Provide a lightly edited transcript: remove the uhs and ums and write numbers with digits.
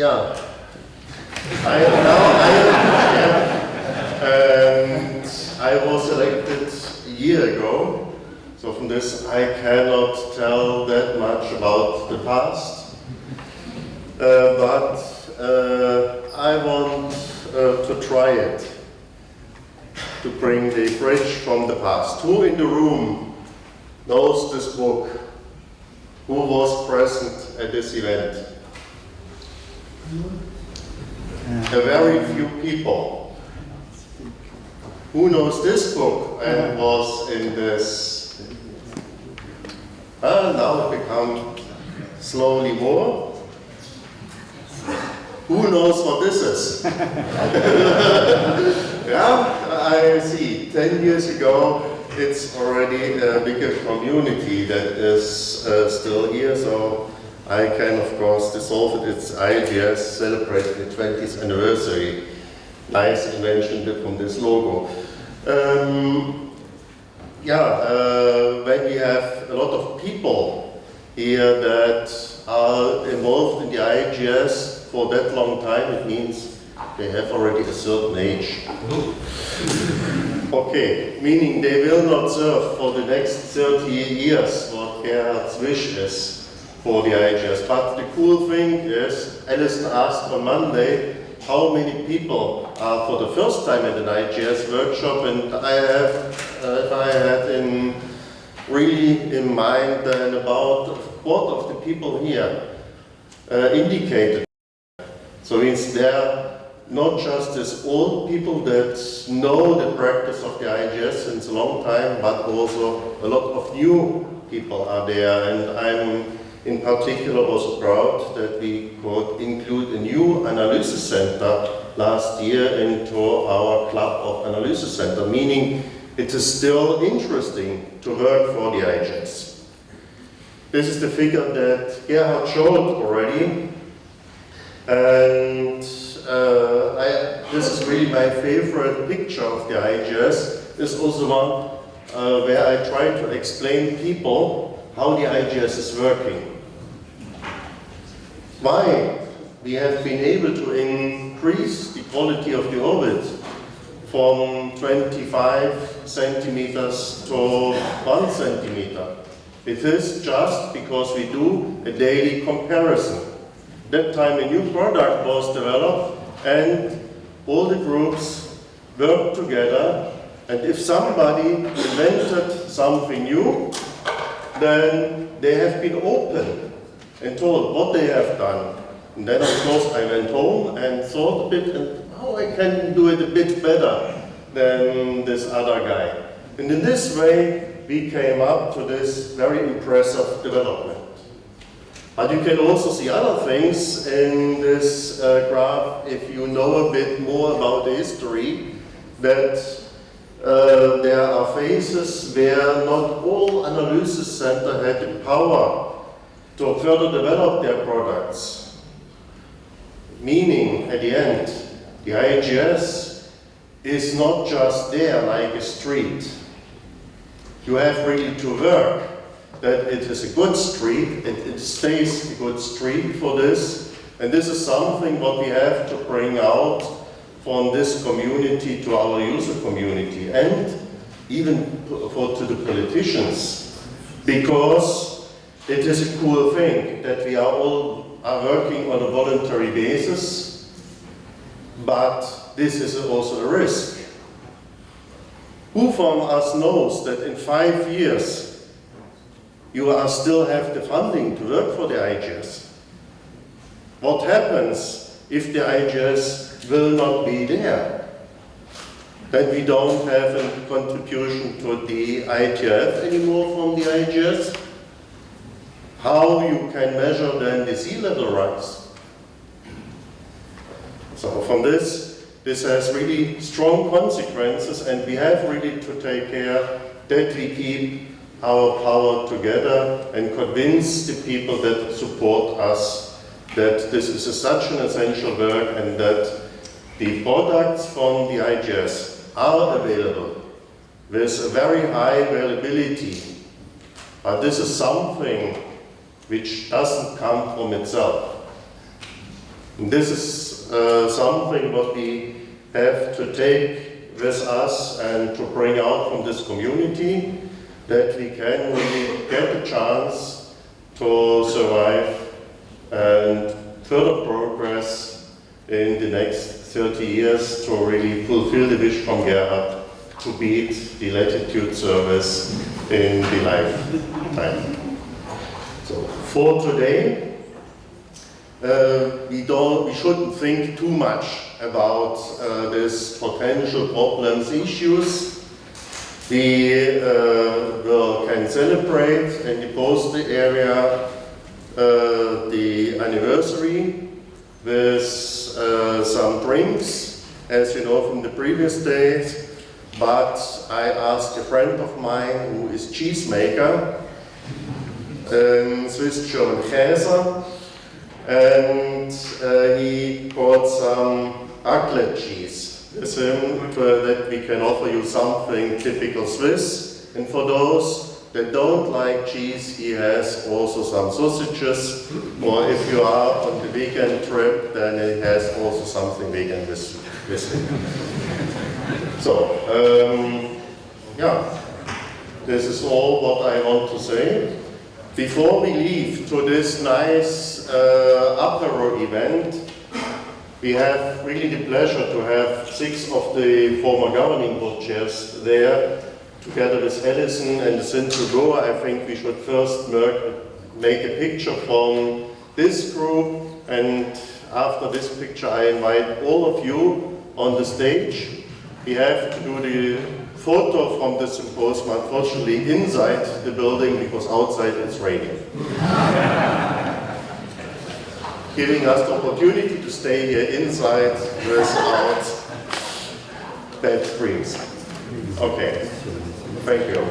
yeah, and I was elected a year ago, so from this I cannot tell that much about the past, but I want to try it, to bring the bridge from the past. Who in the room knows this book? Who was present at this event? A very few people. Who knows this book and was in this? Now it becomes slowly more. Who knows what this is? Yeah, I see. 10 years ago, it's already a bigger community that is still here, so I can, of course, dissolve it. It's IGS celebrating the 20th anniversary. Nice invention from this logo. When we have a lot of people here that are involved in the IGS for that long time, it means they have already a certain age. Okay, meaning they will not serve for the next 30 years what Gerhard's wish is for the IGS. But the cool thing is, Alison asked on Monday how many people are for the first time at an IGS workshop, and I have, if I had really in mind, then about a quarter of the people here indicated. So it's there not just as old people that know the practice of the IGS since a long time, but also a lot of new people are there. And I'm in particular also proud that we could include a new analysis center last year into our club of analysis center, meaning it is still interesting to work for the IGS. This is the figure that Gerhard showed already. And this is really my favorite picture of the IGS. This is also one where I try to explain people how the IGS is working. Why we have been able to increase the quality of the orbit from 25 centimeters to 1 centimeter. It is just because we do a daily comparison. That time a new product was developed and all the groups worked together, and if somebody invented something new, then they have been open and told what they have done. And then of course I went home and thought a bit, and how I can do it a bit better than this other guy. And in this way we came up to this very impressive development. But you can also see other things in this graph if you know a bit more about the history, that there are phases where not all analysis centers had the power to further develop their products. Meaning, at the end, the IGS is not just there like a street. You have really to work that it is a good street, it stays a good street for this, and this is something what we have to bring out from this community to our user community, and even to the politicians, because it is a cool thing that we are all working on a voluntary basis, but this is also a risk. Who from us knows that in 5 years you still have the funding to work for the IGS? What happens if the IGS will not be there? Then we don't have a contribution to the ITF anymore from the IGS. How you can measure then the sea level rise? So from this has really strong consequences, and we have really to take care that we keep our power together and convince the people that support us that this is such an essential work, and that the products from the IGS are available with a very high availability. But this is something which doesn't come from itself. And this is something what we have to take with us and to bring out from this community, that we can really get a chance to survive and further progress in the next 30 years to really fulfill the wish from Gerhard to beat the latitude service in the lifetime. So for today, we shouldn't think too much about these potential problems, issues. We can celebrate in the poster area the anniversary with some drinks, as you know from the previous days. But I asked a friend of mine who is cheesemaker, Swiss-German Käse, and he brought some raclette cheese with him that we can offer you something typical Swiss. And for those that don't like cheese, he has also some sausages, or if you are on the weekend trip, then he has also something vegan with him. So, yeah, this is all what I want to say. Before we leave to this nice apéro event, we have really the pleasure to have 6 of the former governing board chairs there, together with Alison and the Central Goa. I think we should first make a picture from this group, and after this picture I invite all of you on the stage. We have to do the photo from the symposium, unfortunately, inside the building, because outside it's raining. Giving us the opportunity to stay here inside without bad screens. Okay, thank you.